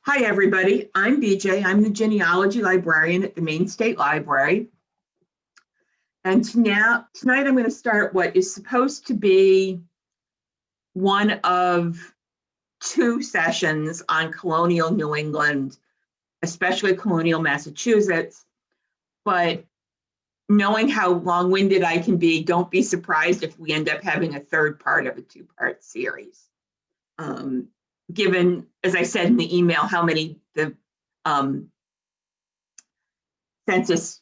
Hi, everybody. I'm BJ. I'm the genealogy librarian at the Maine State Library. And tonight I'm going to start what is supposed to be one of two sessions on colonial New England, especially colonial Massachusetts. But knowing how long-winded I can be, don't be surprised if we end up having a third part of a two-part series. Given, as I said in the email, how many the census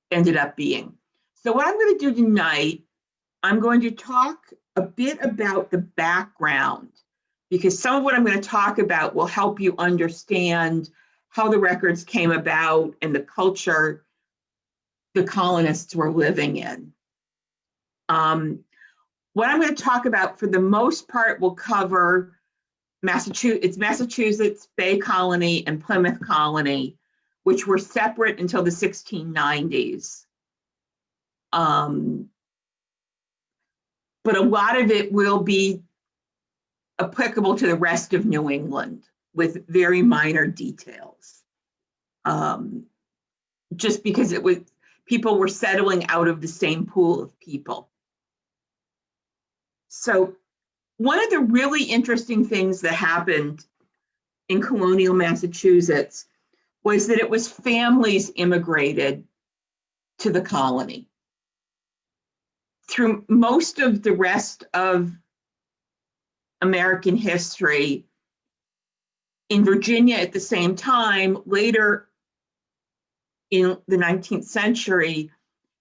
ended up being. So what I'm going to do tonight, I'm going to talk a bit about the background, because some of what I'm going to talk about will help you understand how the records came about and the culture the colonists were living in. What I'm going to talk about for the most part will cover Massachusetts Bay Colony and Plymouth Colony, which were separate until the 1690s. But a lot of it will be applicable to the rest of New England with very minor details. Just because people were settling out of the same pool of people. So one of the really interesting things that happened in colonial Massachusetts was that it was families immigrated to the colony. Through most of the rest of American history, in Virginia at the same time, later in the 19th century,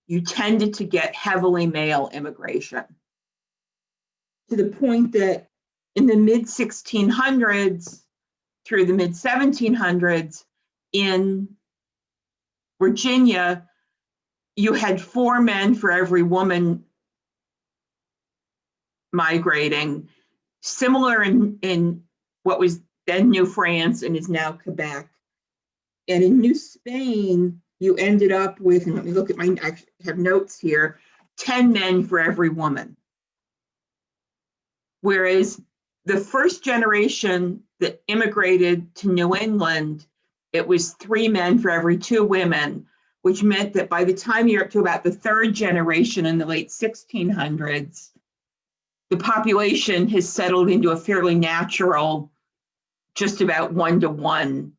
you tended to get heavily male immigration. To the point that in the mid-1600s through the mid-1700s, in Virginia, you had 4 men for every woman migrating, similar in what was then New France and is now Quebec. And in New Spain, you ended up with, and let me look at I have notes here, 10 men for every woman. Whereas the first generation that immigrated to New England, it was 3 men for every 2 women, which meant that by the time you're up to about the 3rd generation in the late 1600s, the population has settled into a fairly natural, just about 1-to-1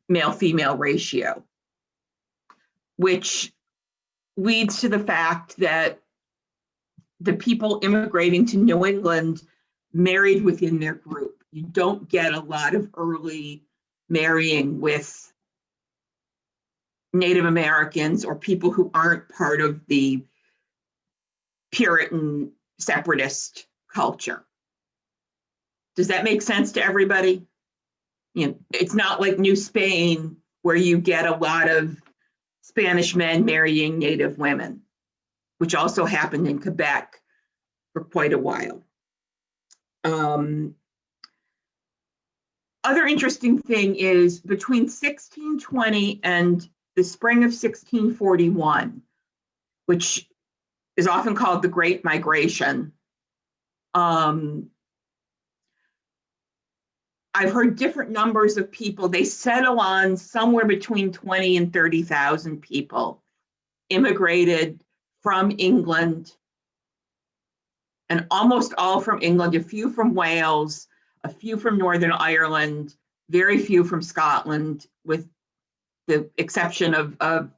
male-female ratio, which leads to the fact that the people immigrating to New England married within their group. You don't get a lot of early marrying with Native Americans or people who aren't part of the Puritan separatist culture. Does that make sense to everybody? You know, it's not like New Spain where you get a lot of Spanish men marrying Native women, which also happened in Quebec for quite a while. Other interesting thing is between 1620 and the spring of 1641, which is often called the Great Migration. I've heard different numbers of people. They settle on somewhere between 20 and 30,000 people immigrated from England, and almost all from England, a few from Wales, a few from Northern Ireland, very few from Scotland, with the exception of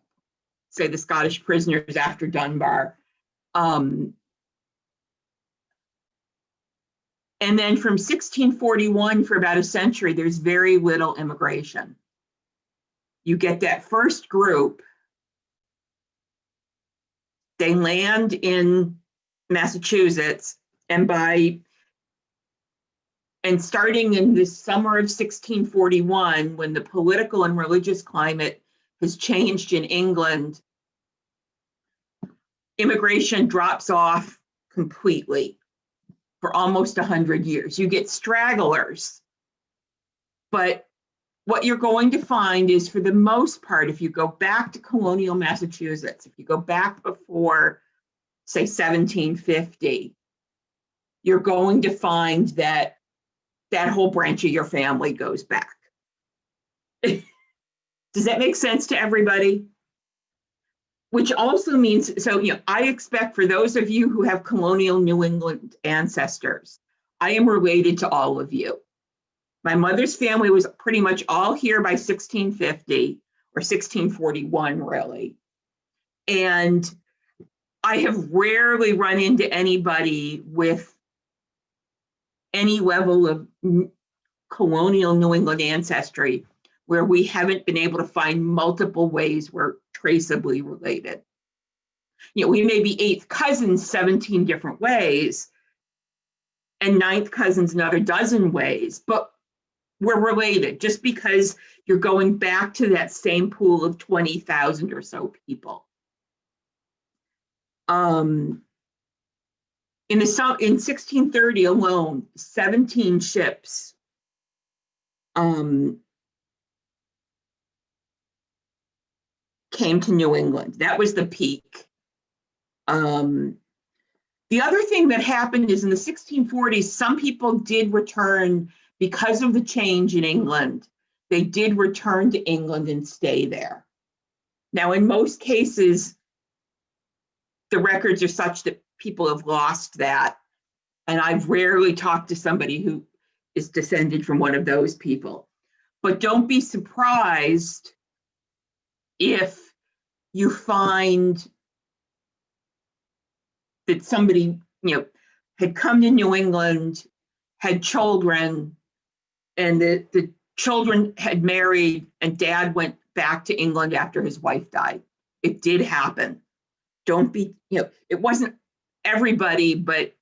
say, the Scottish prisoners after Dunbar. And then from 1641 for about a century, there's very little immigration. You get that first group, they land in Massachusetts, and starting in the summer of 1641, when the political and religious climate has changed in England, immigration drops off completely for almost 100 years. You get stragglers, but what you're going to find is, for the most part, if you go back to colonial Massachusetts, if you go back before, say, 1750, you're going to find that that whole branch of your family goes back. Does that make sense to everybody? Which also means, so, I expect for those of you who have colonial New England ancestors, I am related to all of you. My mother's family was pretty much all here by 1650 or 1641, really. And I have rarely run into anybody with any level of colonial New England ancestry where we haven't been able to find multiple ways we're traceably related. We may be eighth cousins 17 different ways and ninth cousins another dozen ways, but we're related just because you're going back to that same pool of 20,000 or so people. In 1630 alone, 17 ships came to New England. That was the peak. The other thing that happened is in the 1640s, some people did return because of the change in England. They did return to England and stay there. Now, in most cases, the records are such that people have lost that. And I've rarely talked to somebody who is descended from one of those people. But don't be surprised if you find that somebody, had come to New England, had children, and the children had married, and dad went back to England after his wife died. It did happen. Don't be, it wasn't everybody, but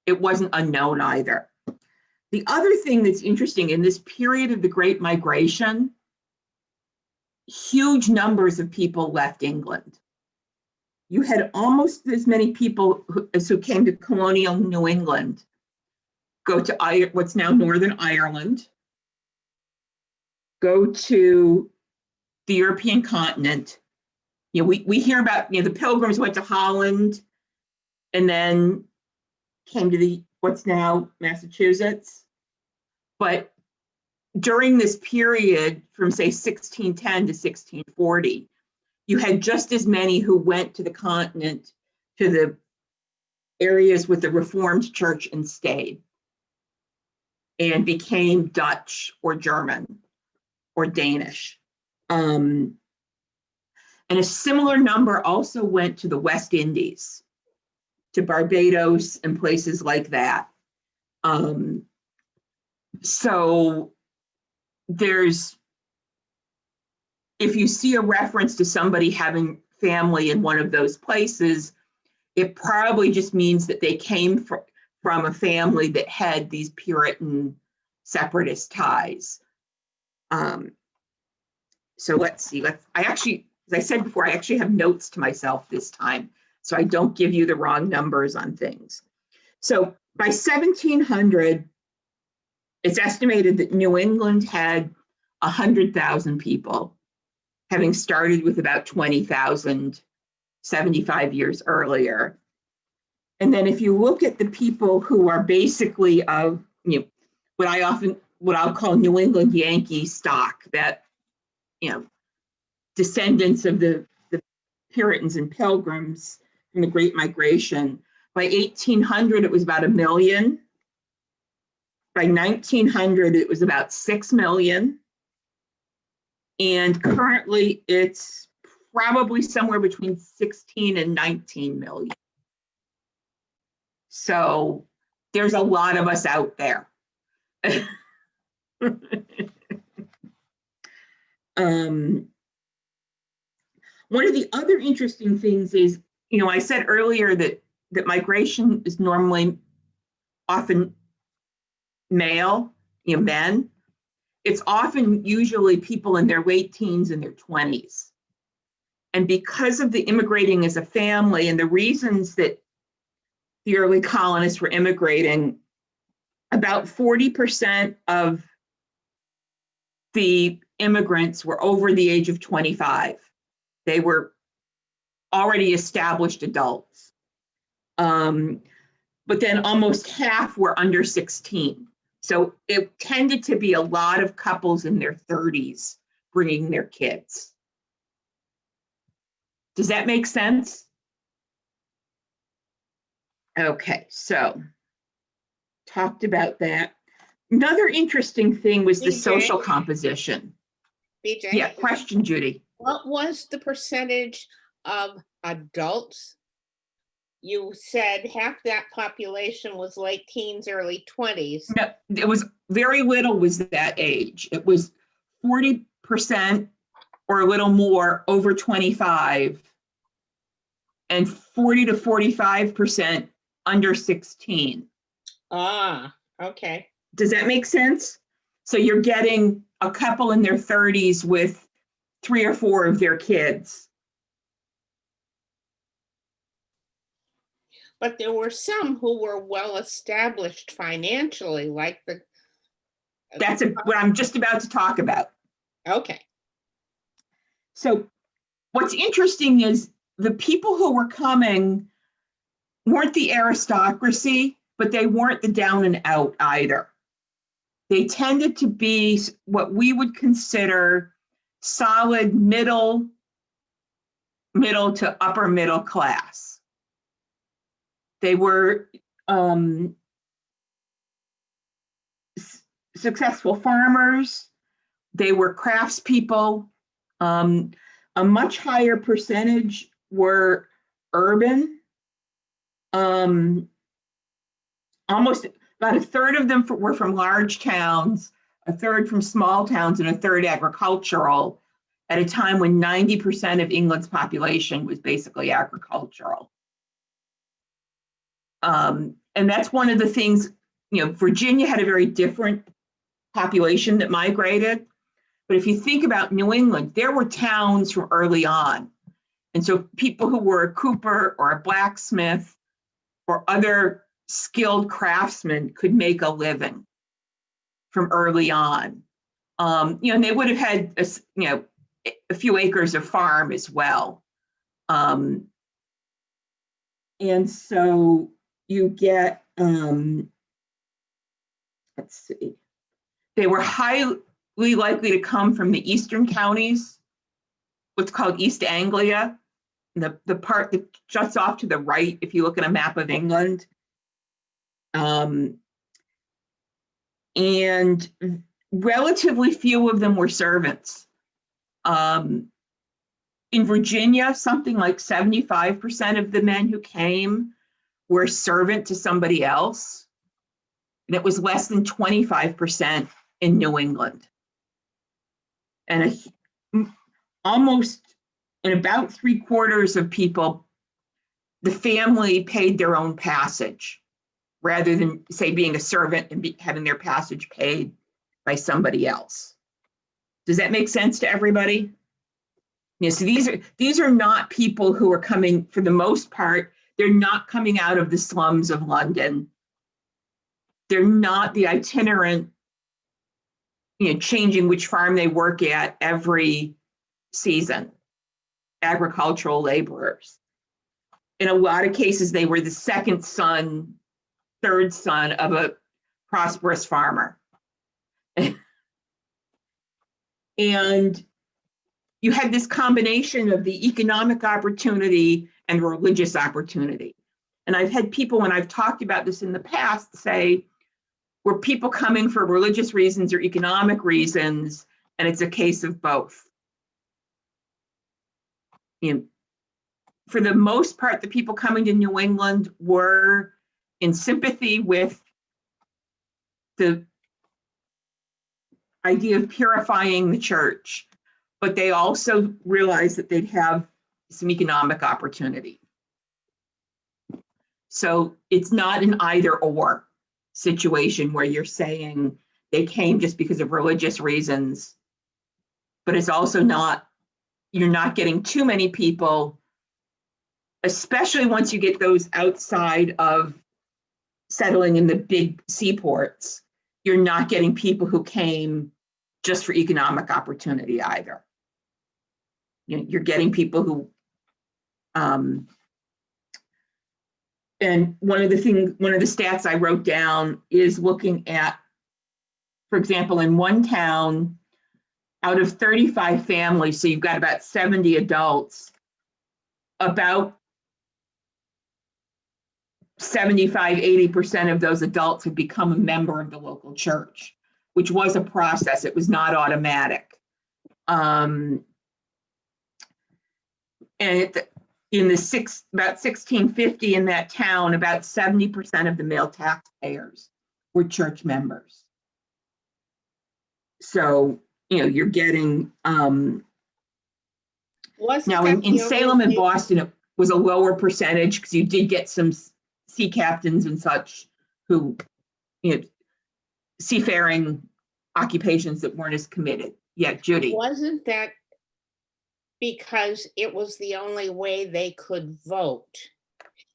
it wasn't unknown either. The other thing that's interesting in this period of the Great Migration, huge numbers of people left England. You had almost as many people who came to colonial New England go to what's now Northern Ireland, go to the European continent. We hear about, the Pilgrims went to Holland and then came to what's now Massachusetts. But during this period from, say, 1610 to 1640, you had just as many who went to the continent, to the areas with the Reformed Church and stayed and became Dutch or German or Danish. And a similar number also went to the West Indies, to Barbados and places like that. So if you see a reference to somebody having family in one of those places, it probably just means that they came from a family that had these Puritan separatist ties. So let's see, I actually, as I said before, I actually have notes to myself this time, so I don't give you the wrong numbers on things. So by 1700, it's estimated that New England had 100,000 people, having started with about 20,000 75 years earlier. And then if you look at the people who are basically of, what I'll call New England Yankee stock, that, descendants of the Puritans and Pilgrims from the Great Migration, by 1800, it was about 1 million. By 1900, it was about 6 million. And currently it's probably somewhere between 16 and 19 million. So there's a lot of us out there. One of the other interesting things is, I said earlier that migration is normally often male, men. It's often usually people in their late teens and their 20s. And because of the immigrating as a family and the reasons that the early colonists were immigrating, about 40% of the immigrants were over the age of 25. They were already established adults. but then almost half were under 16. So it tended to be a lot of couples in their 30s bringing their kids. Does that make sense? Okay, so talked about that. Another interesting thing was the BJ? social composition. BJ? Yeah, question, Judy. What was the percentage of adults? You said half that population was late teens, early 20s. No, it was very little was that age. It was 40% or a little more over 25, and 40 to 45% under 16. Ah, okay. Does that make sense? So you're getting a couple in their 30s with 3 or 4 of their kids. But there were some who were well established financially, like the. That's what I'm just about to talk about. Okay. So what's interesting is the people who were coming weren't the aristocracy, but they weren't the down and out either. They tended to be what we would consider solid middle to upper middle class. They were successful farmers. They were craftspeople. A much higher percentage were urban. Almost about a third of them were from large towns, a third from small towns, and a third agricultural, at a time when 90% of England's population was basically agricultural. And that's one of the things, Virginia had a very different population that migrated. But if you think about New England, there were towns from early on. And so people who were a cooper or a blacksmith or other skilled craftsmen could make a living from early on. And they would have had a few acres of farm as well. And so you get, let's see, they were highly likely to come from the eastern counties, what's called East Anglia, the part that juts off to the right if you look at a map of England. And relatively few of them were servants. In Virginia, something like 75% of the men who came were a servant to somebody else. And it was less than 25% in New England. And almost in about 3/4 of people, the family paid their own passage rather than, say, being a servant and having their passage paid by somebody else. Does that make sense to everybody? So these are not people who are coming, for the most part, they're not coming out of the slums of London. They're not the itinerant, changing which farm they work at every season, agricultural laborers. In a lot of cases, they were the second son, third son of a prosperous farmer. And you had this combination of the economic opportunity and religious opportunity. And I've had people, when I've talked about this in the past, say, were people coming for religious reasons or economic reasons? And it's a case of both. For the most part, the people coming to New England were in sympathy with the idea of purifying the church, but they also realized that they'd have some economic opportunity. So it's not an either or situation where you're saying they came just because of religious reasons, but it's also not, you're not getting too many people, especially once you get those outside of settling in the big seaports, you're not getting people who came just for economic opportunity either. You're getting people who And one of the stats I wrote down is looking at, for example, in one town, out of 35 families, so you've got about 70 adults, about 75–80% of those adults had become a member of the local church, which was a process. It was not automatic. And about 1650 in that town, about 70% of the male taxpayers were church members. So, you're getting, now in Salem and Boston, it was a lower percentage because you did get some sea captains and such who, seafaring occupations that weren't as committed. Yeah, Judy. Wasn't that because it was the only way they could vote?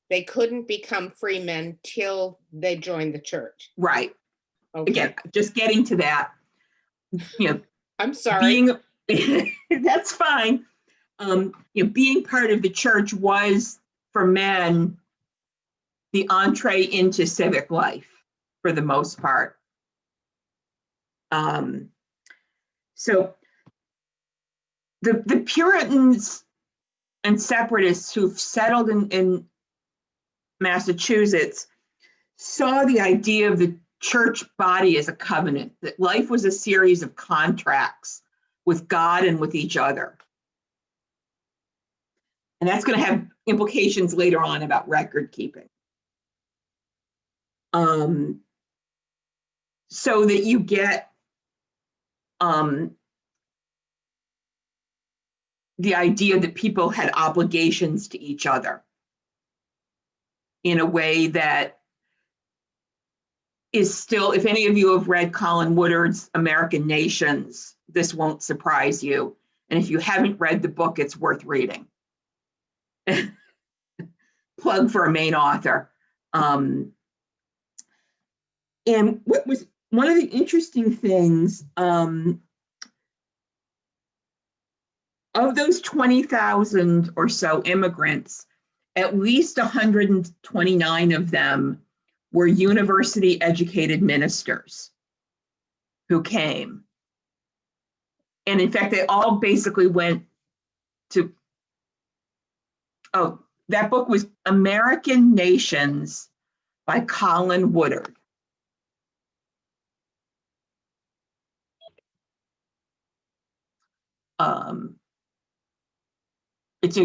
They couldn't become freemen till they joined the church. Right. Okay. Again, just getting to that. I'm sorry. That's fine. Being part of the church was, for men, the entree into civic life for the most part. So the Puritans and separatists who've settled in Massachusetts saw the idea of the church body as a covenant, that life was a series of contracts with God and with each other. And that's going to have implications later on about record keeping. So that you get the idea that people had obligations to each other in a way that is still, if any of you have read Colin Woodard's American Nations, this won't surprise you. And if you haven't read the book, it's worth reading. Plug for a main author. And what was one of the interesting things, of those 20,000 or so immigrants, at least 129 of them were university educated ministers who came. And in fact, they all basically went to, that book was American Nations by Colin Woodard. It's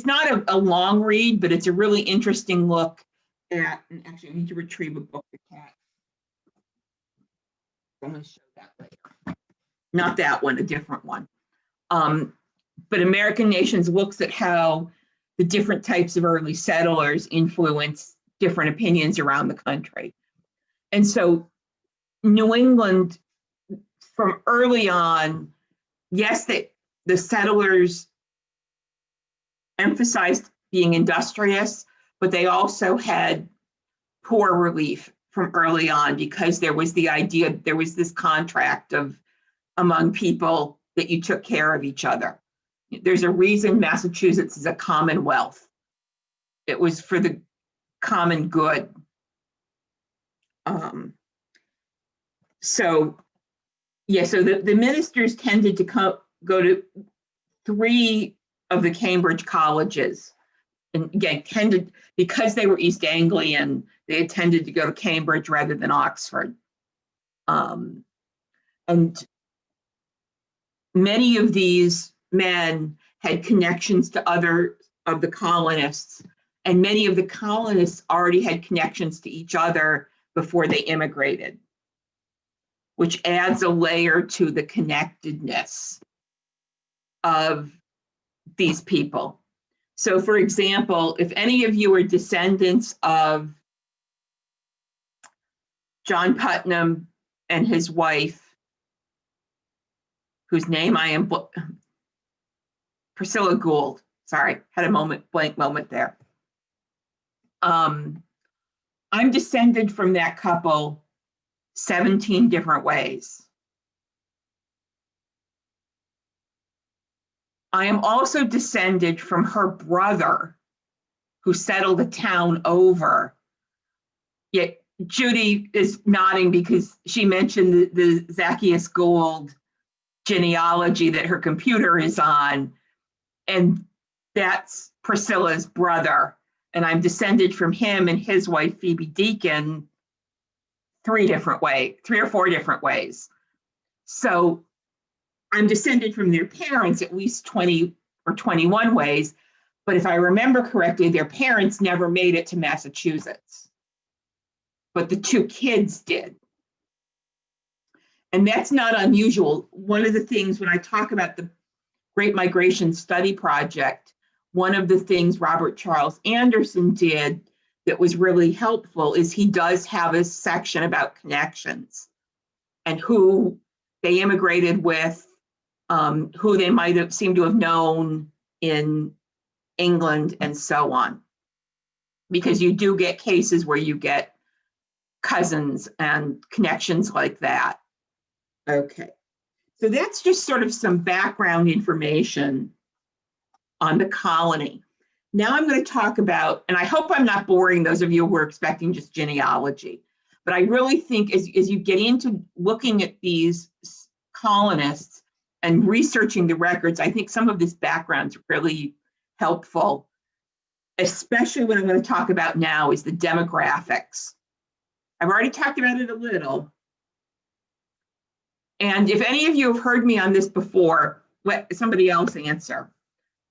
not a long read, but it's a really interesting look at, and actually I need to retrieve a book to cat. I'm going to show that later. Not that one, a different one. But American Nations looks at how the different types of early settlers influence different opinions around the country. And so New England, from early on, yes, the settlers emphasized being industrious, but they also had poor relief from early on because there was the idea, there was this contract of among people that you took care of each other. There's a reason Massachusetts is a commonwealth. It was for the common good. So the ministers tended to go to 3 of the Cambridge colleges. And again, because they were East Anglian, they tended to go to Cambridge rather than Oxford. And many of these men had connections to other of the colonists, and many of the colonists already had connections to each other before they immigrated, which adds a layer to the connectedness of these people. So for example, if any of you are descendants of John Putnam and his wife, whose name I am, Priscilla Gould, sorry, had a blank moment there. I'm descended from that couple 17 different ways. I am also descended from her brother who settled the town over. Yet Judy is nodding because she mentioned the Zacchaeus Gould genealogy that her computer is on, and that's Priscilla's brother. And I'm descended from him and his wife, Phoebe Deacon, three or four different ways. So I'm descended from their parents at least 20 or 21 ways. But if I remember correctly, their parents never made it to Massachusetts, but the two kids did. And that's not unusual. One of the things when I talk about the Great Migration Study Project, one of the things Robert Charles Anderson did that was really helpful is he does have a section about connections and who they immigrated with, who they might have seemed to have known in England and so on. Because you do get cases where you get cousins and connections like that. Okay, so that's just sort of some background information on the colony. Now I'm going to talk about, and I hope I'm not boring those of you who are expecting just genealogy, but I really think as you get into looking at these colonists and researching the records, I think some of this background is really helpful, especially what I'm going to talk about now is the demographics. I've already talked about it a little. And if any of you have heard me on this before, let somebody else answer.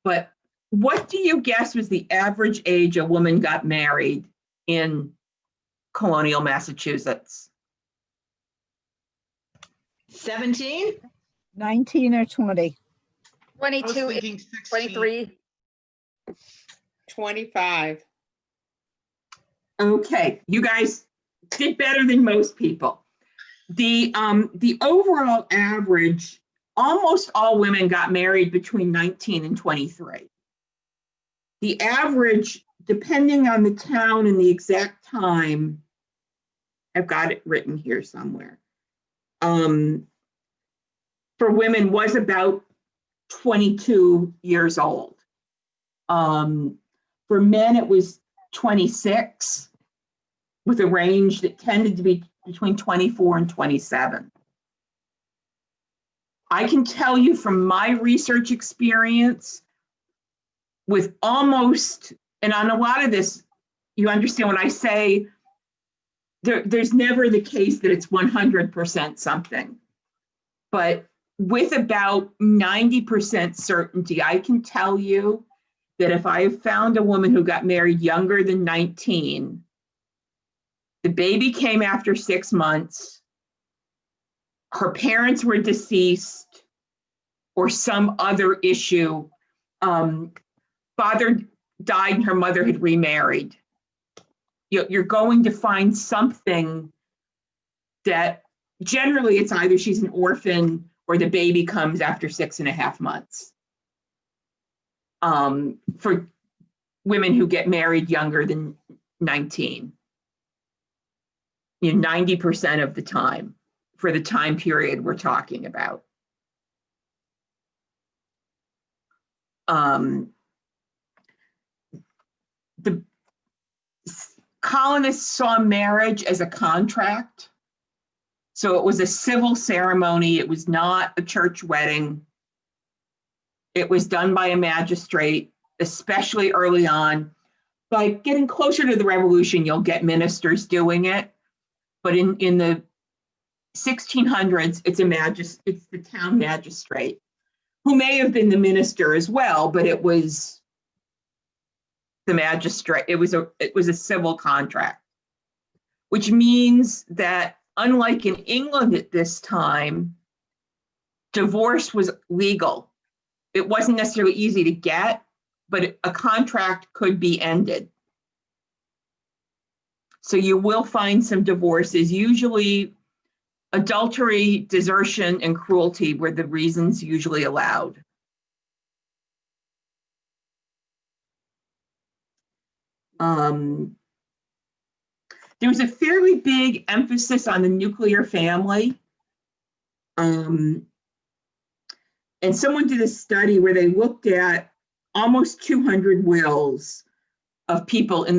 But what do you guess was the average age a woman got married in colonial Massachusetts? 17? 19 or 20. 22, 23. 25. Okay, you guys did better than most people. The overall average, almost all women got married between 19 and 23. The average, depending on the town and the exact time, I've got it written here somewhere, for women was about 22 years old. For men, it was 26, with a range that tended to be between 24 and 27. I can tell you from my research experience with almost, and on a lot of this, you understand when I say there's never the case that it's 100% something, but with about 90% certainty, I can tell you that if I have found a woman who got married younger than 19, the baby came after 6 months, her parents were deceased, or some other issue, father died and her mother had remarried. You're going to find something that generally it's either she's an orphan or the baby comes after 6.5 months. For women who get married younger than 19. 90% of the time for the time period we're talking about. The colonists saw marriage as a contract. So it was a civil ceremony. It was not a church wedding. It was done by a magistrate, especially early on. By getting closer to the revolution, you'll get ministers doing it. But in the 1600s, it's the town magistrate, who may have been the minister as well, but it was the magistrate. It was a civil contract, which means that unlike in England at this time, divorce was legal. It wasn't necessarily easy to get, but a contract could be ended. So you will find some divorces, usually adultery, desertion, and cruelty were the reasons usually allowed. There was a fairly big emphasis on the nuclear family. And someone did a study where they looked at almost 200 wills of people in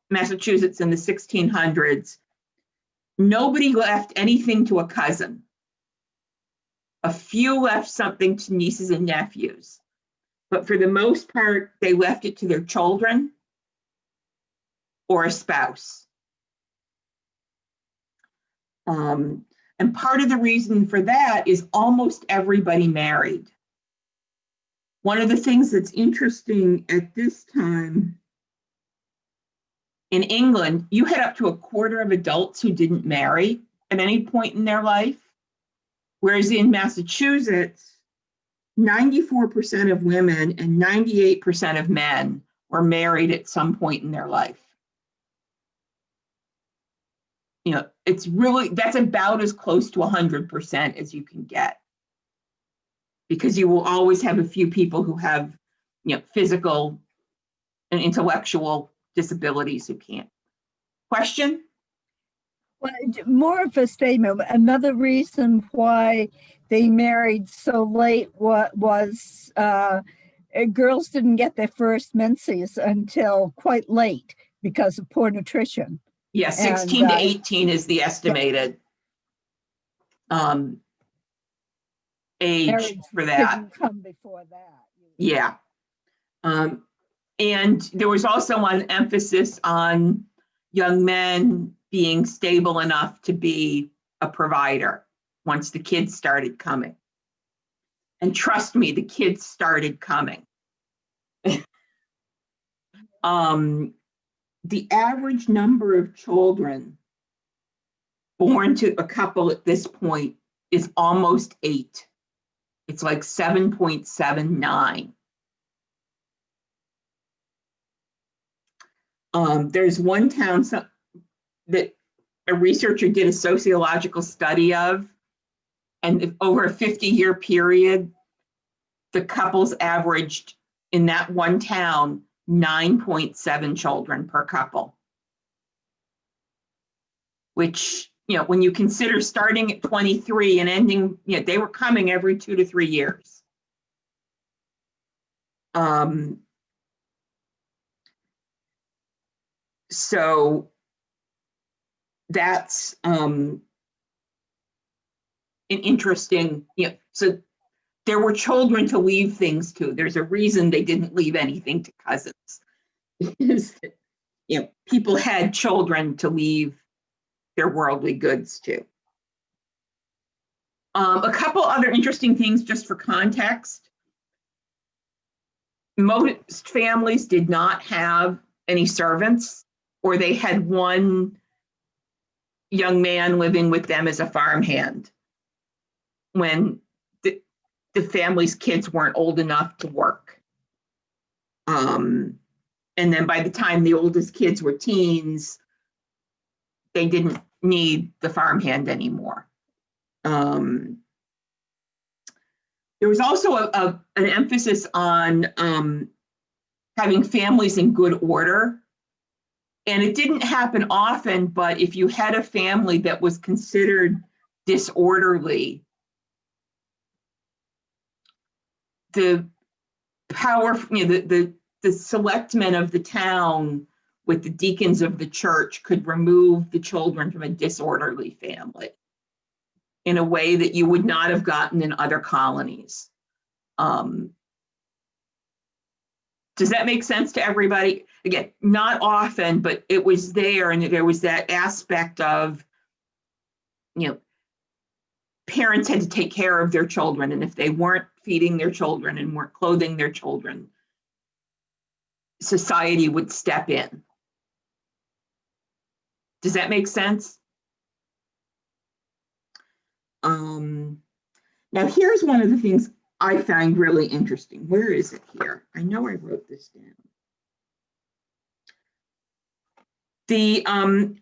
Massachusetts in the 1600s, nobody left anything to a cousin. A few left something to nieces and nephews, but for the most part, they left it to their children or a spouse. And part of the reason for that is almost everybody married. One of the things that's interesting at this time, in England, you had up to a quarter of adults who didn't marry at any point in their life. Whereas in Massachusetts, 94% of women and 98% of men were married at some point in their life. You know, it's really, that's about as close to 100% as you can get. Because you will always have a few people who have, you know, physical and intellectual disabilities who can't. Question? Well, more of a statement. Another reason why they married so late was girls didn't get their first menses until quite late because of poor nutrition. Yeah, 16 to 18 is the estimated age for that. Didn't come before that. Yeah. And there was also an emphasis on young men being stable enough to be a provider once the kids started coming. And trust me, the kids started coming. The average number of children born to a couple at this point is almost 8. It's like 7.79. There's one town that a researcher did a sociological study of, and over a 50-year period, the couples averaged in that one town 9.7 children per couple, which, you know, when you consider starting at 23 and ending, you know, they were coming every 2 to 3 years. So that's an interesting, you know, so there were children to leave things to. There's a reason they didn't leave anything to cousins. You know, people had children to leave their worldly goods to. A couple other interesting things just for context. Most families did not have any servants, or they had one young man living with them as a farmhand when the family's kids weren't old enough to work. And then by the time the oldest kids were teens, they didn't need the farmhand anymore. There was also an emphasis on having families in good order. And it didn't happen often, but if you had a family that was considered disorderly, the power, you know, the selectmen of the town with the deacons of the church could remove the children from a disorderly family in a way that you would not have gotten in other colonies. Does that make sense to everybody? Again, not often, but it was there, and there was that aspect of, you know, parents had to take care of their children, and if they weren't feeding their children and weren't clothing their children, society would step in. Does that make sense? Now here's one of the things I find really interesting. Where is it here? I know I wrote this down.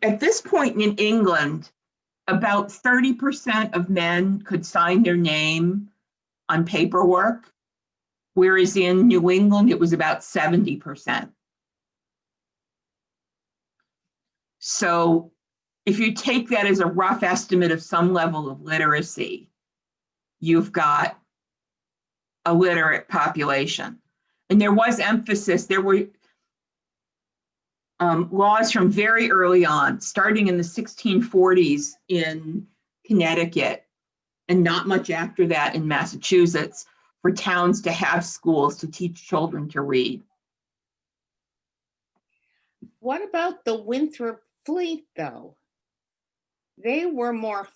At this point in England, about 30% of men could sign their name on paperwork, whereas in New England, it was about 70%. So if you take that as a rough estimate of some level of literacy, you've got a literate population. And there was emphasis, laws from very early on, starting in the 1640s in Connecticut, and not much after that in Massachusetts, for towns to have schools to teach children to read. What about the Winthrop Fleet, though? They were more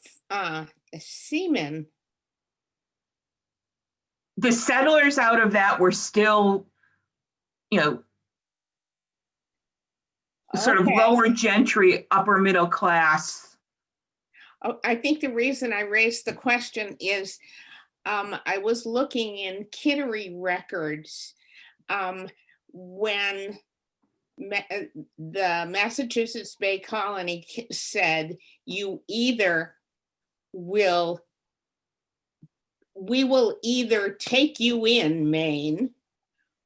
seamen. The settlers out of that were still, sort of Okay. lower gentry, upper middle class. Oh, I think the reason I raised the question is I was looking in Kittery records when the Massachusetts Bay Colony said, we will either take you in, Maine,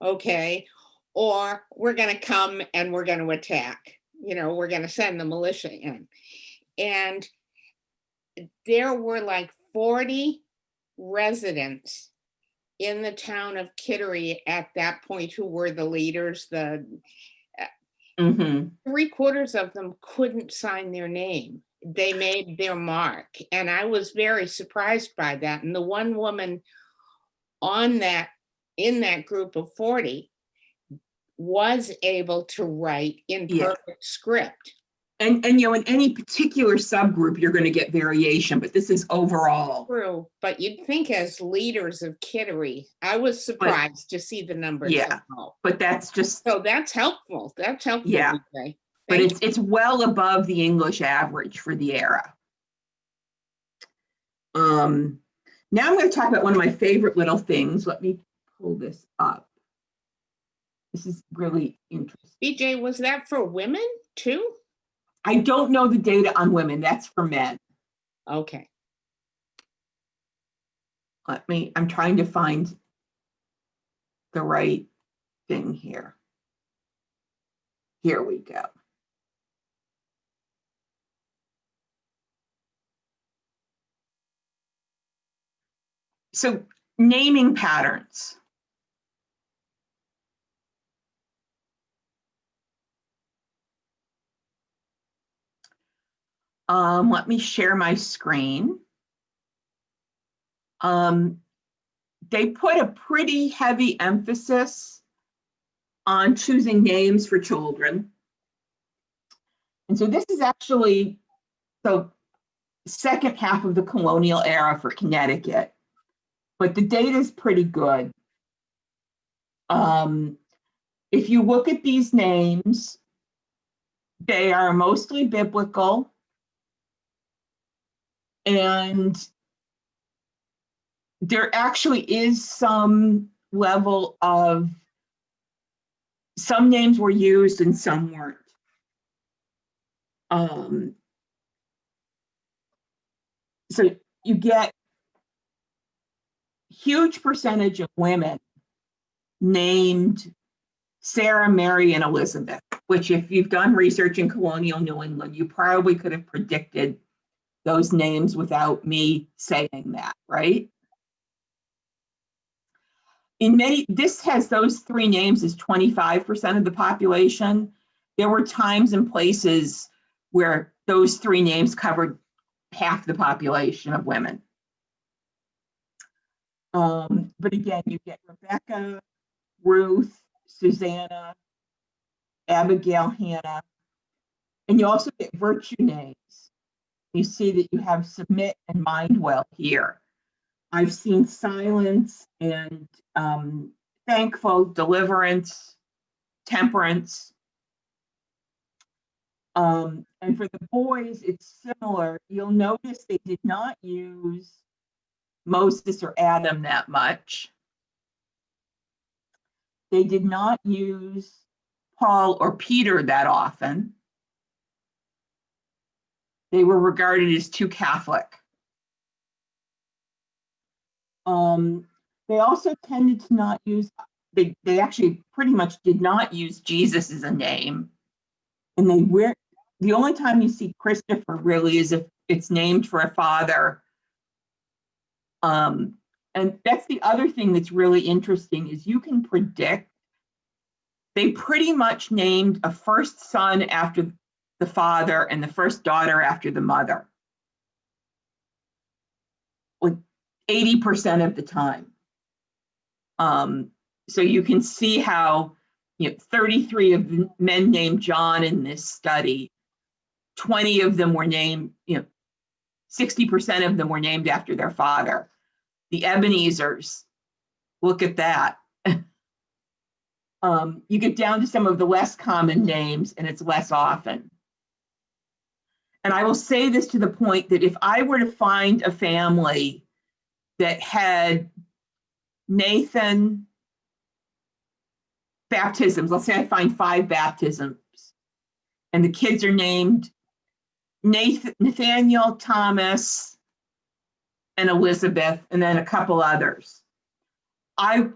okay, or we're going to come and we're going to attack. We're going to send the militia in. And there were like 40 residents in the town of Kittery at that point who were the leaders. Mm-hmm. 3/4 of them couldn't sign their name. They made their mark. And I was very surprised by that. And the one woman in that group of 40 was able to write in perfect script. And in any particular subgroup, you're going to get variation, but this is overall. True, but you'd think as leaders of Kittery, I was surprised to see the numbers. Yeah, but that's just. So that's helpful. That's helpful. Yeah, but it's well above the English average for the era. Now I'm going to talk about one of my favorite little things. Let me pull this up. This is really interesting. BJ, was that for women too? I don't know the data on women. That's for men. Okay. I'm trying to find the right thing here. Here we go. So, naming patterns. Let me share my screen. They put a pretty heavy emphasis on choosing names for children. And so this is actually the second half of the colonial era for Connecticut, but the data is pretty good. If you look at these names, they are mostly biblical, and there actually is some level of, some names were used and some weren't. So you get huge percentage of women named Sarah, Mary, and Elizabeth, which if you've done research in colonial New England, you probably could have predicted those names without me saying that, right? This has those three names as 25% of the population. There were times and places where those three names covered half the population of women. But again, you get Rebecca, Ruth, Susanna, Abigail, Hannah, and you also get virtue names. You see that you have submit and mind well here. I've seen silence and thankful, deliverance, temperance. And for the boys, it's similar. You'll notice they did not use Moses or Adam that much. They did not use Paul or Peter that often. They were regarded as too Catholic. They also tended to not use, they actually pretty much did not use Jesus as a name. And the only time you see Christopher really is if it's named for a father. And that's the other thing that's really interesting is you can predict they pretty much named a first son after the father and the first daughter after the mother. Like 80% of the time. So you can see how 33 of the men named John in this study, 20 of them were named, 60% of them were named after their father. The Ebenezers, look at that. You get down to some of the less common names and it's less often. And I will say this to the point that if I were to find a family that had Nathan baptisms, let's say I find 5 baptisms, and the kids are named Nathaniel, Thomas, and Elizabeth, and then a couple others, I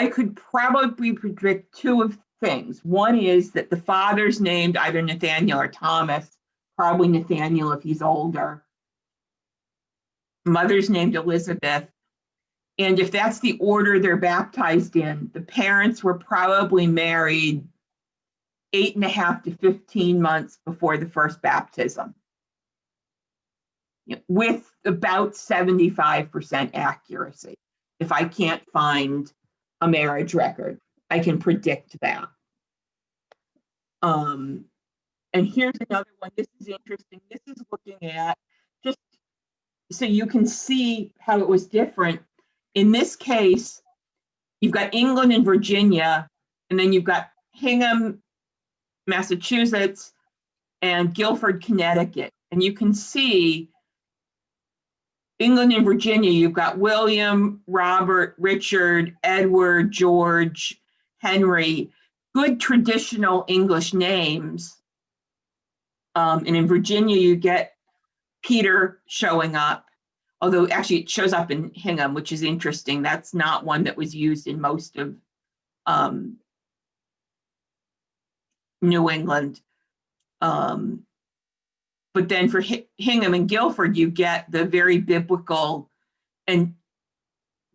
could probably predict 2 of things. One is that the father's named either Nathaniel or Thomas, probably Nathaniel if he's older. Mother's named Elizabeth. And if that's the order they're baptized in, the parents were probably married 8.5 to 15 months before the first baptism, with about 75% accuracy. If I can't find a marriage record, I can predict that. And here's another one. This is interesting. This is looking at, just so you can see how it was different. In this case, you've got England and Virginia, and then you've got Hingham, Massachusetts, and Guilford, Connecticut. And you can see England and Virginia, you've got William, Robert, Richard, Edward, George, Henry, good traditional English names. And in Virginia, you get Peter showing up, although actually it shows up in Hingham, which is interesting. That's not one that was used in most of New England. But then for Hingham and Guilford, you get the very biblical and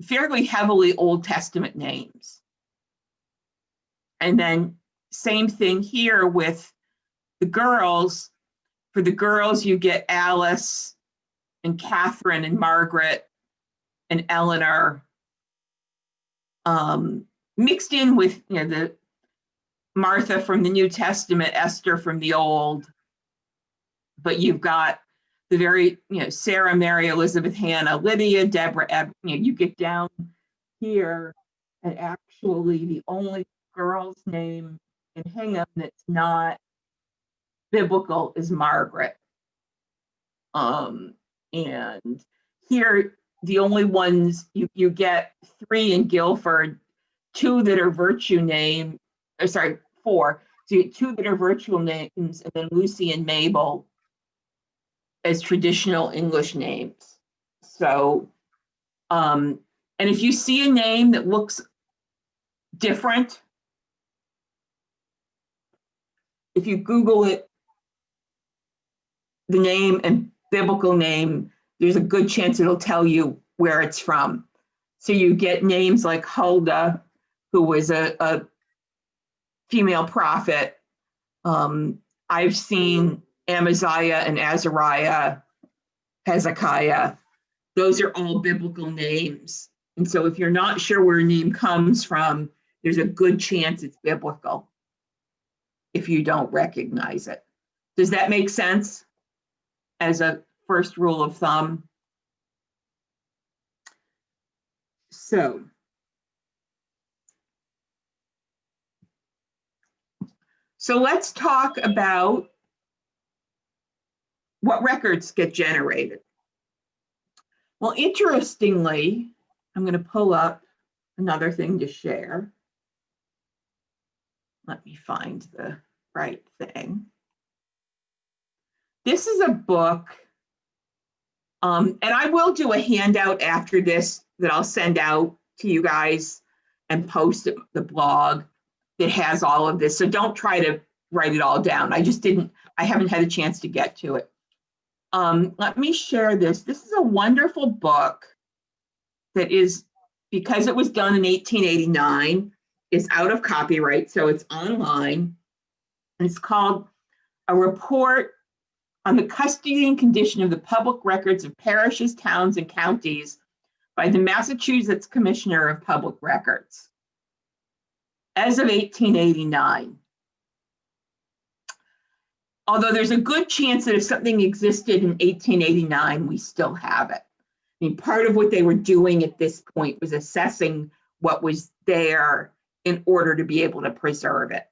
fairly heavily Old Testament names. And then same thing here with the girls. For the girls, you get Alice and Catherine and Margaret and Eleanor, mixed in with the Martha from the New Testament, Esther from the Old. But you've got the very, Sarah, Mary, Elizabeth, Hannah, Lydia, Deborah, you get down here, and actually the only girl's name in Hingham that's not biblical is Margaret. And here, the only ones you get 3 in Guilford, 2 that are virtue name, 4. So you get 2 that are virtual names, and then Lucy and Mabel as traditional English names. So, and if you see a name that looks different, if you Google it, the name and biblical name, there's a good chance it'll tell you where it's from. So you get names like Huldah, who was a female prophet. I've seen Amaziah and Azariah, Hezekiah. Those are all biblical names. And so if you're not sure where a name comes from, there's a good chance it's biblical if you don't recognize it. Does that make sense as a first rule of thumb? So let's talk about what records get generated. Well, interestingly, I'm going to pull up another thing to share. Let me find the right thing. This is a book, and I will do a handout after this that I'll send out to you guys and post the blog that has all of this. So don't try to write it all down. I haven't had a chance to get to it. Let me share this. This is a wonderful book that is, because it was done in 1889, is out of copyright, so it's online. And it's called A Report on the Custody and Condition of the Public Records of Parishes, Towns, and Counties by the Massachusetts Commissioner of Public Records as of 1889. Although there's a good chance that if something existed in 1889, we still have it. I mean, part of what they were doing at this point was assessing what was there in order to be able to preserve it.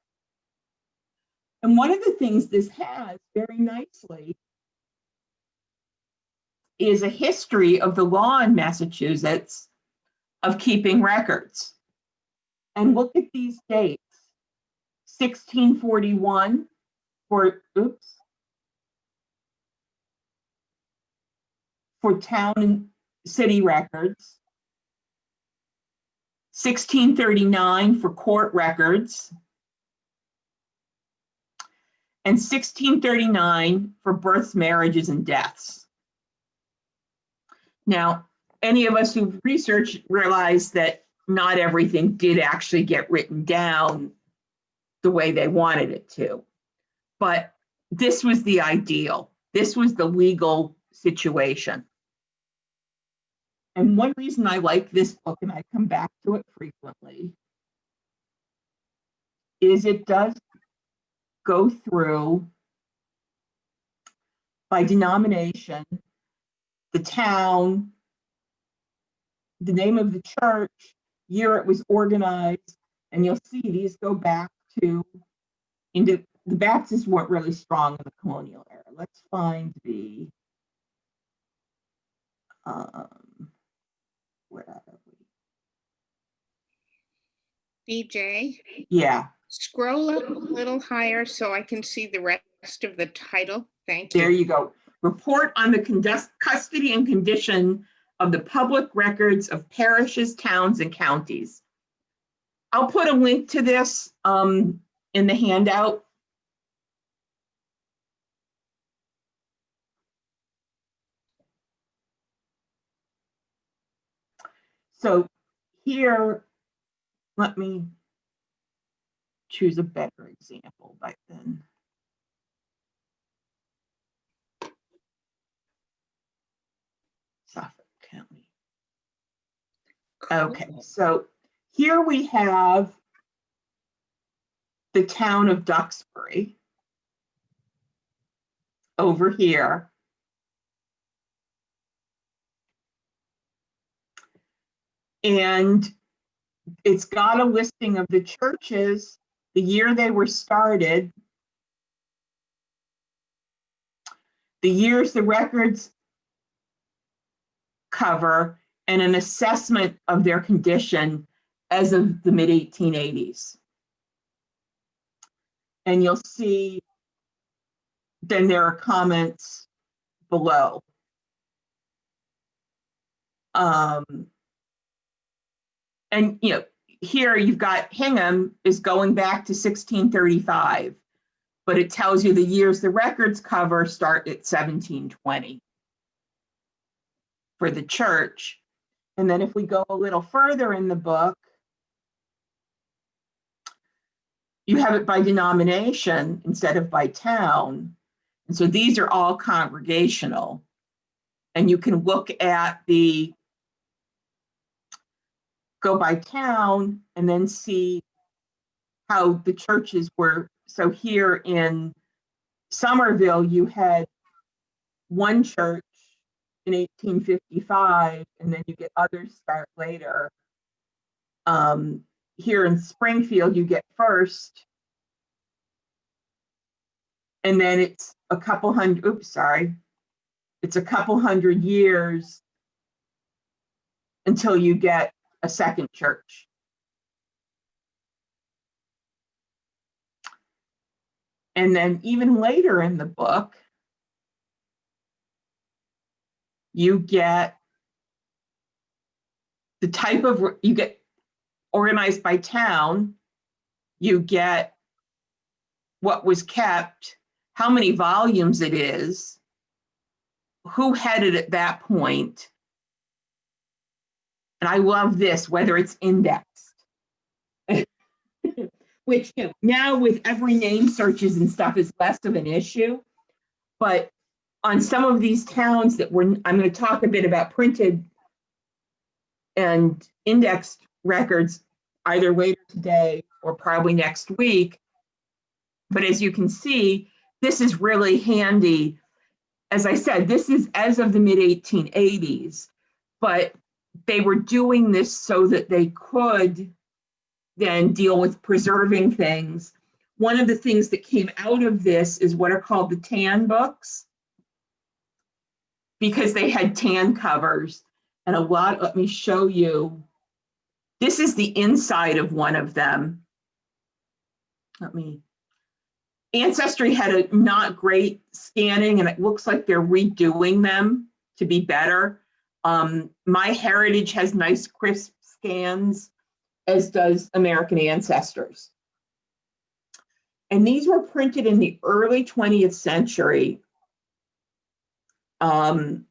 And one of the things this has very nicely is a history of the law in Massachusetts of keeping records. And look at these dates. 1641 for town and city records. 1639 for court records. And 1639 for births, marriages, and deaths. Now, any of us who've researched realize that not everything did actually get written down the way they wanted it to. But this was the ideal. This was the legal situation. And one reason I like this book, and I come back to it frequently, is it does go through by denomination, the town, the name of the church, year it was organized, and you'll see these go back to, the Baptists weren't really strong in the colonial era. Let's find the, where are we? BJ, Yeah, scroll up a little higher so I can see the rest of the title. Thank there you. you go. Report on the custody and condition of the public records of parishes, towns, and counties. I'll put a link to this in the handout. So here, let me choose a better example by then. Suffolk County. Okay, so here we have the town of Duxbury over here. And it's got a listing of the churches, the year they were started, the years the records cover, and an assessment of their condition as of the mid-1880s. And you'll see then there are comments below. And you know, here you've got Hingham is going back to 1635, but it tells you the years the records cover start at 1720 for the church. And then if we go a little further in the book, you have it by denomination instead of by town. And so these are all congregational. And you can look at the go by town and then see how the churches were. So here in Somerville, you had one church in 1855, and then you get others start later. Here in Springfield, you get first, and then it's a couple hundred, it's a couple hundred years until you get a second church. And then even later in the book, you get the type of, you get organized by town, you get what was kept, how many volumes it is, who had it at that point. And I love this, whether it's indexed. which now with every name searches and stuff is less of an issue. But on some of these towns that I'm going to talk a bit about printed and indexed records either later today or probably next week. But as you can see, this is really handy. As I said, this is as of the mid-1880s, but they were doing this so that they could then deal with preserving things. One of the things that came out of this is what are called the tan books, because they had tan covers. And let me show you. This is the inside of one of them. Ancestry had a not great scanning, and it looks like they're redoing them to be better. My Heritage has nice crisp scans, as does American Ancestors. And these were printed in the early 20th century. From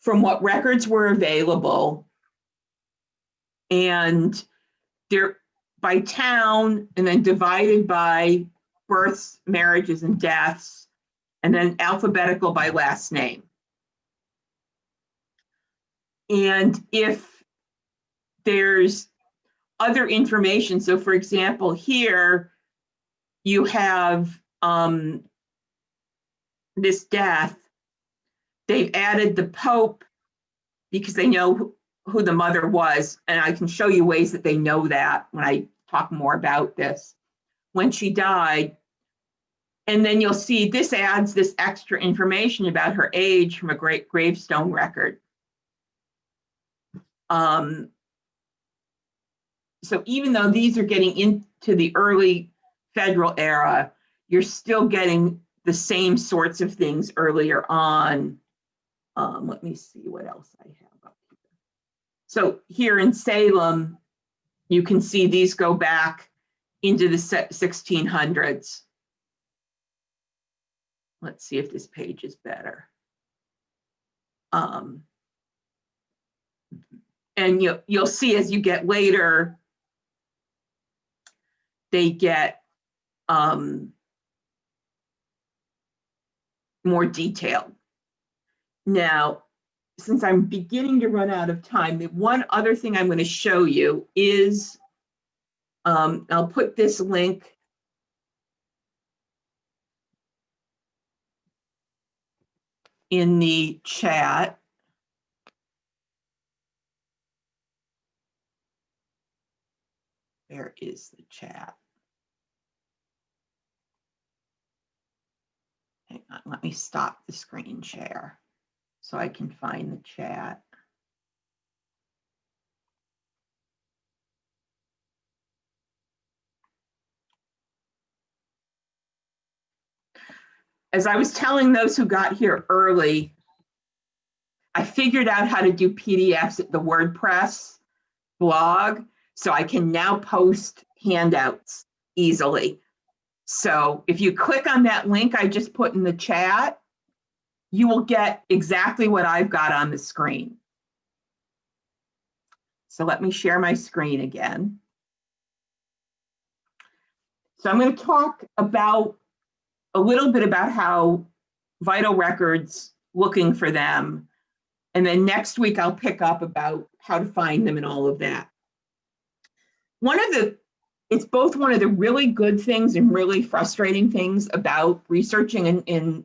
what records were available, and they're by town and then divided by births, marriages, and deaths, and then alphabetical by last name. And if there's other information, so for example, here you have this death. They've added the Pope because they know who the mother was, and I can show you ways that they know that when I talk more about this, when she died. And then you'll see this adds this extra information about her age from a great gravestone record. So even though these are getting into the early federal era, you're still getting the same sorts of things earlier on. Let me see what else I have up here. So here in Salem, you can see these go back into the 1600s. Let's see if this page is better. And you'll see as you get later, they get more detailed. Now, since I'm beginning to run out of time, the one other thing I'm going to show you is, I'll put this link in the chat. Where is the chat? Hang on, let me stop the screen share so I can find the chat. As I was telling those who got here early, I figured out how to do PDFs at the WordPress blog, so I can now post handouts easily. So if you click on that link I just put in the chat, you will get exactly what I've got on the screen. So let me share my screen again. So I'm going to talk about a little bit about how vital records, looking for them, and then next week I'll pick up about how to find them and all of that. It's both one of the really good things and really frustrating things about researching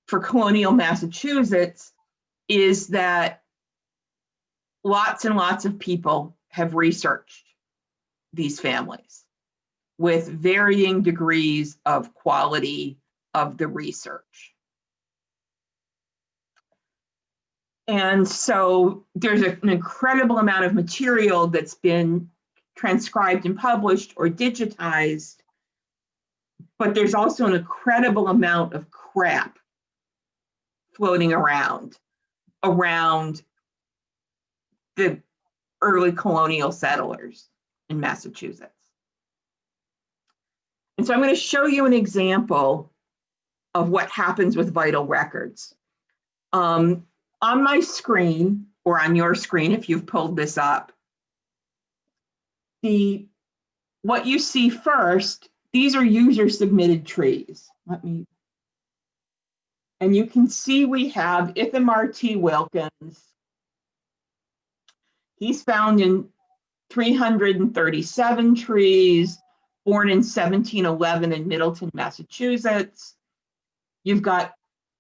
for colonial Massachusetts is that lots and lots of people have researched these families with varying degrees of quality of the research. And so there's an incredible amount of material that's been transcribed and published or digitized, but there's also an incredible amount of crap floating around the early colonial settlers in Massachusetts. And so I'm going to show you an example of what happens with vital records. On my screen, or on your screen if you've pulled this up, the what you see first, these are user submitted trees. And you can see we have Ithamar T. Wilkins. He's found in 337 trees, born in 1711 in Middleton, Massachusetts. You've got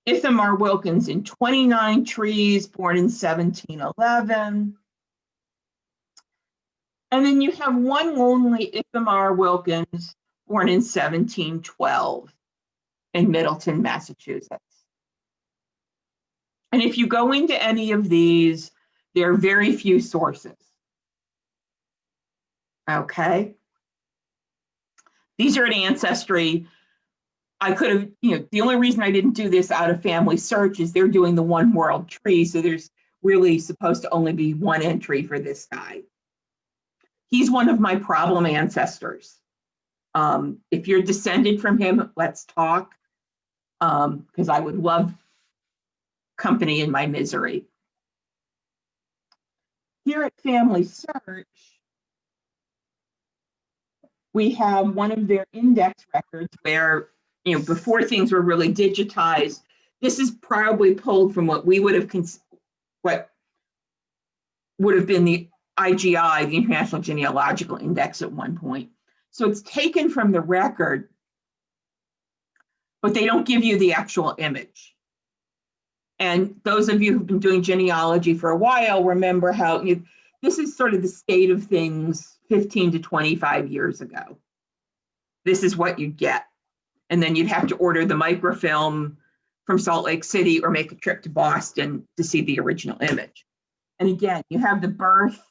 Ithamar Wilkins in 29 trees, born in 1711. And then you have one lonely Ithamar Wilkins, born in 1712 in Middleton, Massachusetts. And if you go into any of these, there are very few sources. Okay. These are an ancestry. I could have, the only reason I didn't do this out of family search is they're doing the one world tree. So there's really supposed to only be one entry for this guy. He's one of my problem ancestors. If you're descended from him, let's talk, because I would love company in my misery. Here at Family Search, we have one of their index records where, before things were really digitized, this is probably pulled from what we would have, what would have been the IGI, the International Genealogical Index at one point. So it's taken from the record, but they don't give you the actual image. And those of you who've been doing genealogy for a while remember how this is sort of the state of things 15 to 25 years ago. This is what you get. And then you'd have to order the microfilm from Salt Lake City or make a trip to Boston to see the original image. And again, you have the birth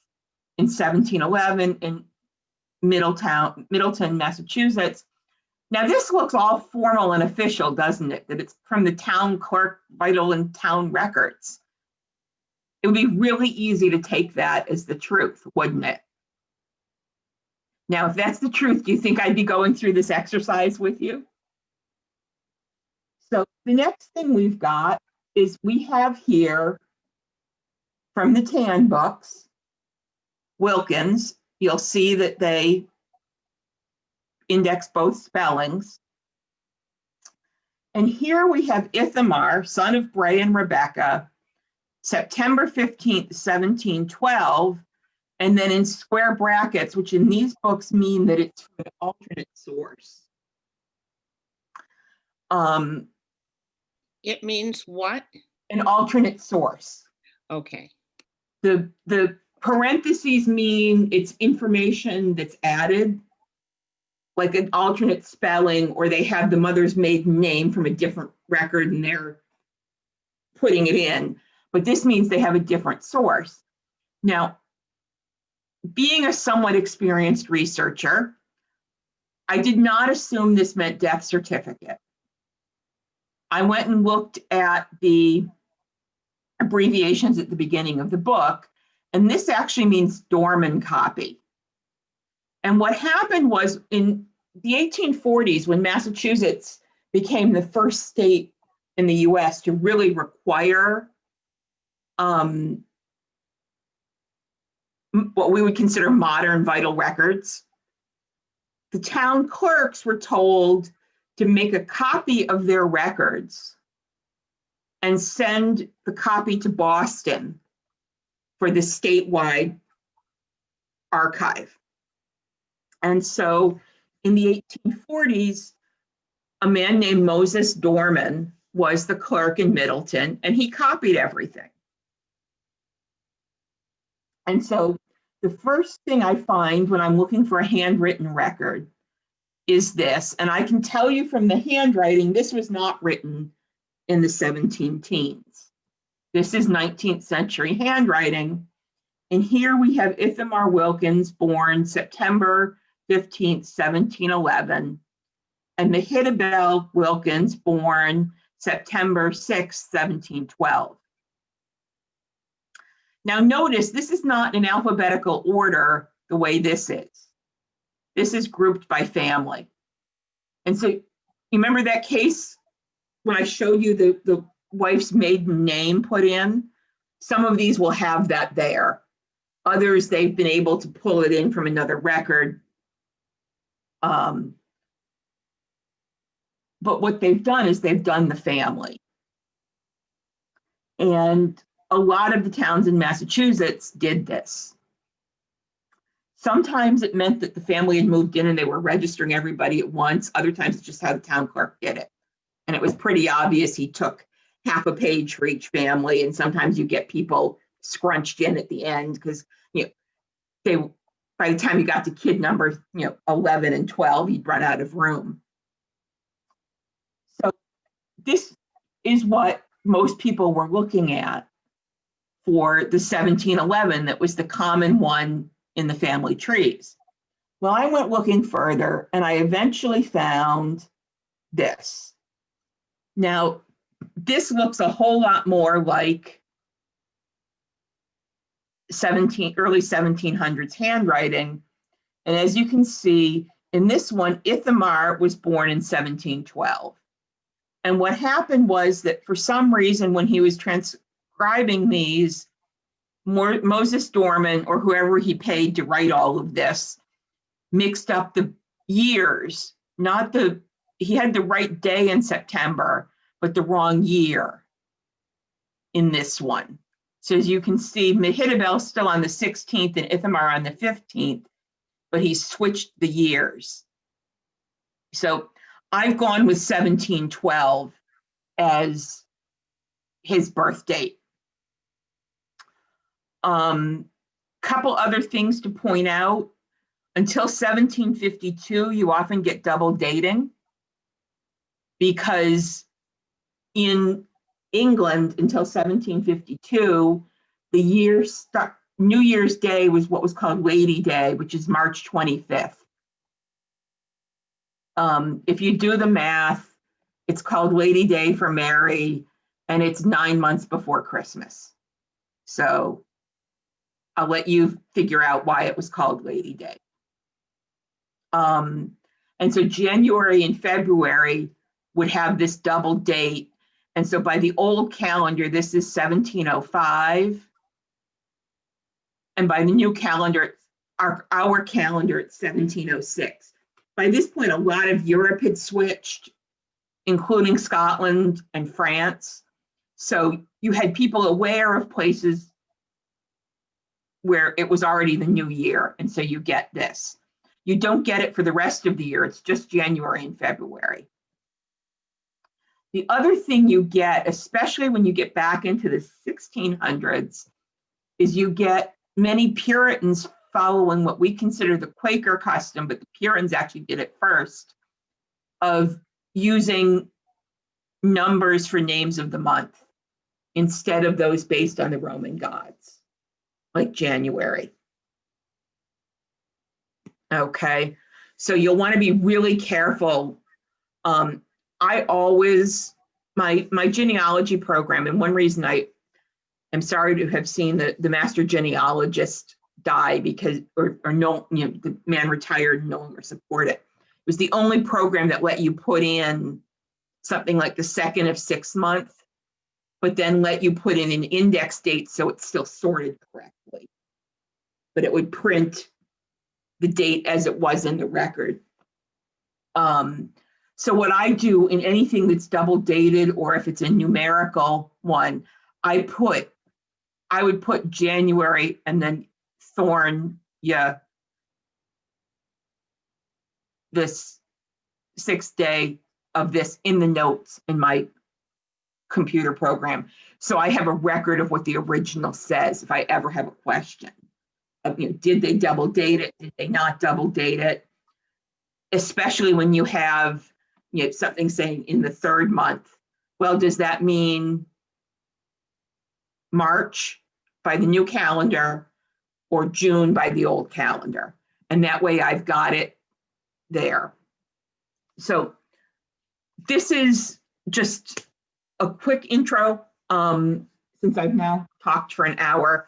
in 1711 in Middleton, Massachusetts. Now this looks all formal and official, doesn't it? That it's from the town clerk, vital and town records. It would be really easy to take that as the truth, wouldn't it? Now, if that's the truth, do you think I'd be going through this exercise with you? So the next thing we've got is we have here from the TAN books, Wilkins. You'll see that they index both spellings. And here we have Ithamar, son of Bray and Rebecca, September 15th, 1712, and then in square brackets, which in these books mean that it's from an alternate source. It means what? An alternate source. Okay. The parentheses mean it's information that's added, like an alternate spelling, or they have the mother's maiden name from a different record and they're putting it in. But this means they have a different source. Now, being a somewhat experienced researcher, I did not assume this meant death certificate. I went and looked at the abbreviations at the beginning of the book, and this actually means Dorman copy. And what happened was in the 1840s, when Massachusetts became the first state in the US to really require what we would consider modern vital records, the town clerks were told to make a copy of their records and send the copy to Boston for the statewide archive. And so in the 1840s, a man named Moses Dorman was the clerk in Middleton, and he copied everything. And so the first thing I find when I'm looking for a handwritten record is this, and I can tell you from the handwriting, this was not written in the 17 teens. This is 19th century handwriting. And here we have Ithamar Wilkins, born September 15th, 1711, and Mehitabel Wilkins, born September 6th, 1712. Now notice, this is not in alphabetical order the way this is. This is grouped by family. And so you remember that case when I showed you the wife's maiden name put in? Some of these will have that there. Others, they've been able to pull it in from another record. But what they've done is they've done the family. And a lot of the towns in Massachusetts did this. Sometimes it meant that the family had moved in and they were registering everybody at once. Other times it's just how the town clerk did it. And it was pretty obvious he took half a page for each family. And sometimes you get people scrunched in at the end because, you know, they, by the time you got to kid number, 11 and 12, you'd run out of room. So this is what most people were looking at for the 1711 that was the common one in the family trees. Well, I went looking further and I eventually found this. Now, this looks a whole lot more like early 1700s handwriting. And as you can see, in this one, Ithamar was born in 1712. And what happened was that for some reason, when he was transcribing these, Moses Dorman or whoever he paid to write all of this mixed up the years, he had the right day in September, but the wrong year in this one. So as you can see, Mehitabel's still on the 16th and Ithamar on the 15th, but he switched the years. So I've gone with 1712 as his birth date. Couple other things to point out. Until 1752, you often get double dating because in England until 1752, New Year's Day was what was called Lady Day, which is March 25th. If you do the math, it's called Lady Day for Mary, and it's 9 months before Christmas. So I'll let you figure out why it was called Lady Day. And so January and February would have this double date. And so by the old calendar, this is 1705. And by the new calendar, our calendar, it's 1706. By this point, a lot of Europe had switched, including Scotland and France. So you had people aware of places where it was already the new year. And so you get this. You don't get it for the rest of the year. It's just January and February. The other thing you get, especially when you get back into the 1600s, is you get many Puritans following what we consider the Quaker custom, but the Puritans actually did it first, of using numbers for names of the month instead of those based on the Roman gods, like January. Okay, so you'll want to be really careful. I always, my genealogy program, and one reason I am sorry to have seen the master genealogist die because, or no, the man retired and no longer support it. It was the only program that let you put in something like the 2nd of 6 month, but then let you put in an index date so it's still sorted correctly. But it would print the date as it was in the record. So what I do in anything that's double dated, or if it's a numerical one, I would put January and then Thorn, this 6th day of this in the notes in my computer program. So I have a record of what the original says if I ever have a question. Did they double date it? Did they not double date it? Especially when you have something saying in the 3rd month. Well, does that mean March by the new calendar or June by the old calendar? And that way I've got it there. So this is just a quick intro. Since I've now talked for an hour,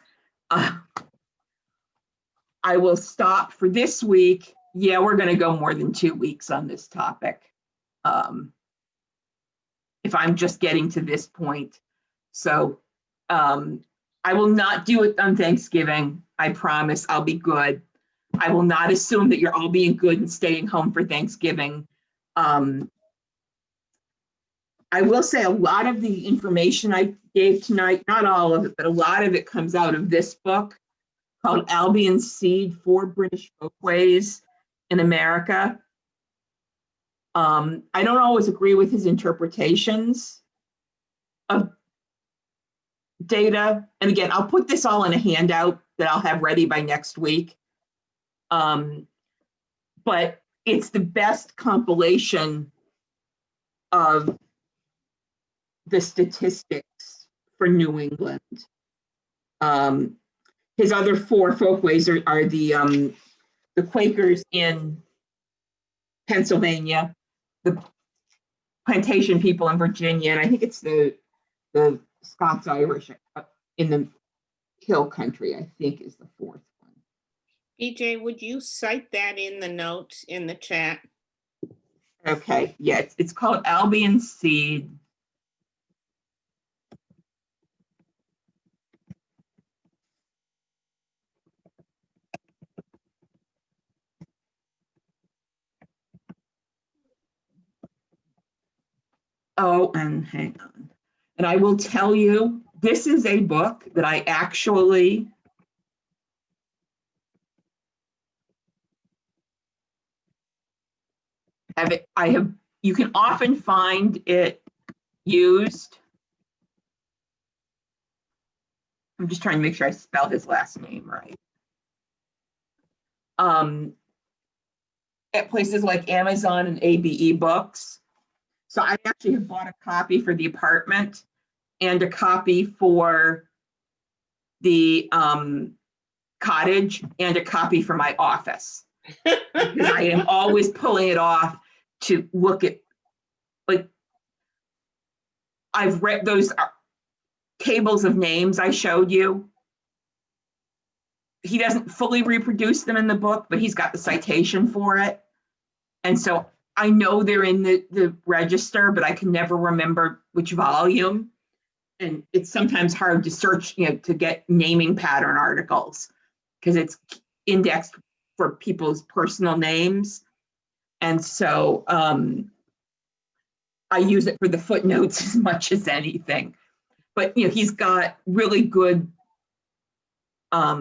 I will stop for this week. Yeah, we're going to go more than 2 weeks on this topic. If I'm just getting to this point. So I will not do it on Thanksgiving. I promise I'll be good. I will not assume that you're all being good and staying home for Thanksgiving. I will say a lot of the information I gave tonight, not all of it, but a lot of it comes out of this book called Albion's Seed, 4 British Folkways in America. I don't always agree with his interpretations of data. And again, I'll put this all in a handout that I'll have ready by next week. But it's the best compilation of the statistics for New England. His other 4 folkways are the Quakers in Pennsylvania, the plantation people in Virginia, and I think it's the Scots-Irish in the Hill Country, I think is the 4th one. BJ, would you cite that in the notes in the chat? Okay, yeah, it's called Albion's Seed. Oh, and hang on. And I will tell you, this is a book that I actually you can often find it used. I'm just trying to make sure I spell his last name right. At places like Amazon and ABE Books. So I actually have bought a copy for the apartment and a copy for the cottage and a copy for my office. Because I am always pulling it off to look at, like, I've read those tables of names I showed you. He doesn't fully reproduce them in the book, but he's got the citation for it. And so I know they're in the register, but I can never remember which volume. And it's sometimes hard to search, to get naming pattern articles because it's indexed for people's personal names. And so I use it for the footnotes as much as anything. But he's got really good, at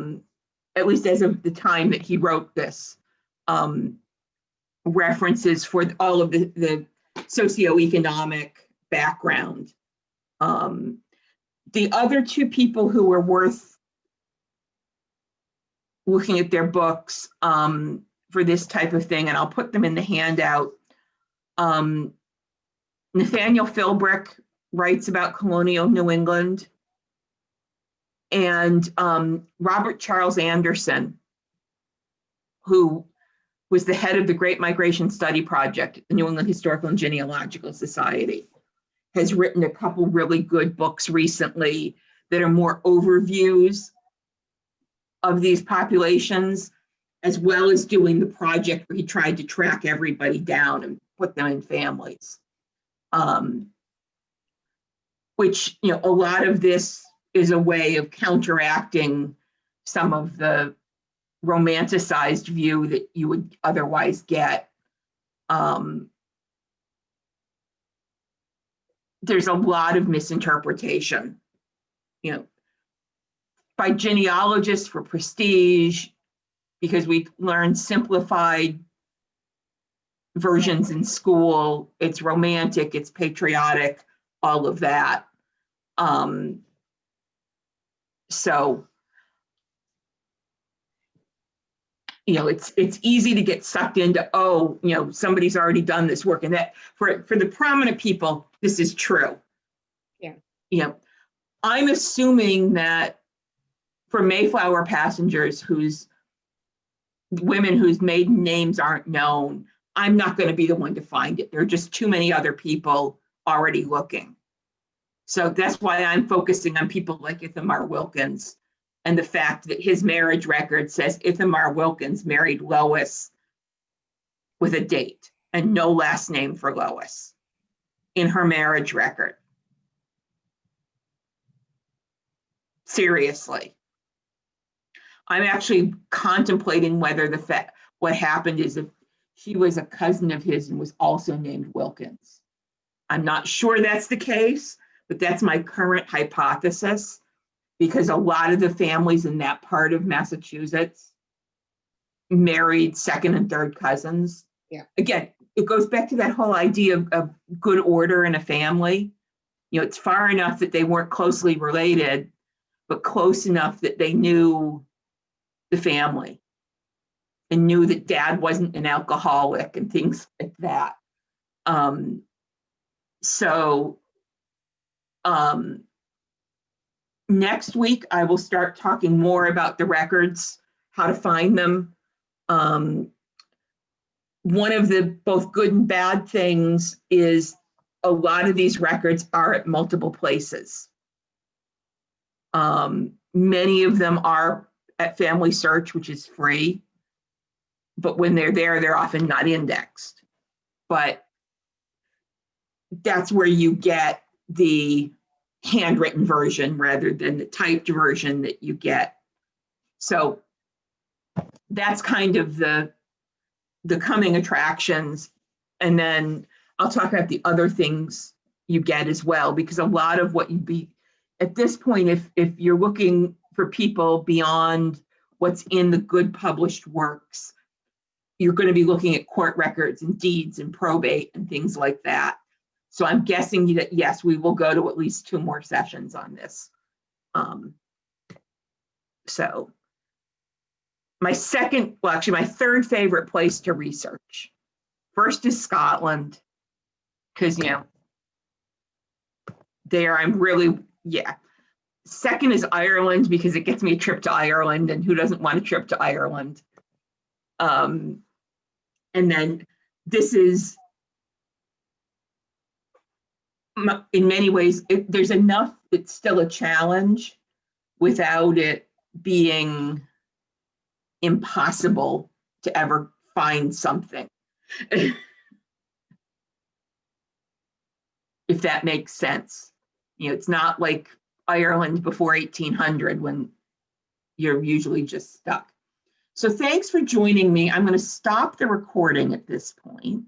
least as of the time that he wrote this, references for all of the socioeconomic background. The other 2 people who were worth looking at their books for this type of thing, and I'll put them in the handout. Nathaniel Philbrick writes about colonial New England, and Robert Charles Anderson, who was the head of the Great Migration Study Project at the New England Historical and Genealogical Society, has written a couple really good books recently that are more overviews of these populations, as well as doing the project where he tried to track everybody down and put them in families. Which, a lot of this is a way of counteracting some of the romanticized view that you would otherwise get. There's a lot of misinterpretation, by genealogists for prestige, because we learn simplified versions in school. It's romantic, it's patriotic, all of that. So, it's easy to get sucked into, somebody's already done this work, and that for the prominent people, this is true. Yeah. I'm assuming that for Mayflower passengers women whose maiden names aren't known, I'm not going to be the one to find it. There are just too many other people already looking. So that's why I'm focusing on people like Ithamar Wilkins, and the fact that his marriage record says Ithamar Wilkins married Lois with a date and no last name for Lois in her marriage record. Seriously. I'm actually contemplating whether what happened is if she was a cousin of his and was also named Wilkins. I'm not sure that's the case, but that's my current hypothesis, because a lot of the families in that part of Massachusetts married second and third cousins. Yeah. Again, it goes back to that whole idea of good order in a family. You know, it's far enough that they weren't closely related, but close enough that they knew the family and knew that dad wasn't an alcoholic and things like that. Next week, I will start talking more about the records, how to find them. One of the both good and bad things is a lot of these records are at multiple places. Many of them are at Family Search, which is free, but when they're there, they're often not indexed. But that's where you get the handwritten version rather than the typed version that you get. So that's kind of the coming attractions. And then I'll talk about the other things you get as well, because a lot of what you'd be at this point, if you're looking for people beyond what's in the good published works, you're going to be looking at court records and deeds and probate and things like that. So I'm guessing that, yes, we will go to at least 2 more sessions on this. So my third favorite place to research. First is Scotland, because, you know, there I'm really, yeah. Second is Ireland, because it gets me a trip to Ireland, and who doesn't want a trip to Ireland? And then this is, in many ways, there's enough, it's still a challenge without it being impossible to ever find something. If that makes sense. You know, it's not like Ireland before 1800 when you're usually just stuck. So thanks for joining me. I'm going to stop the recording at this point.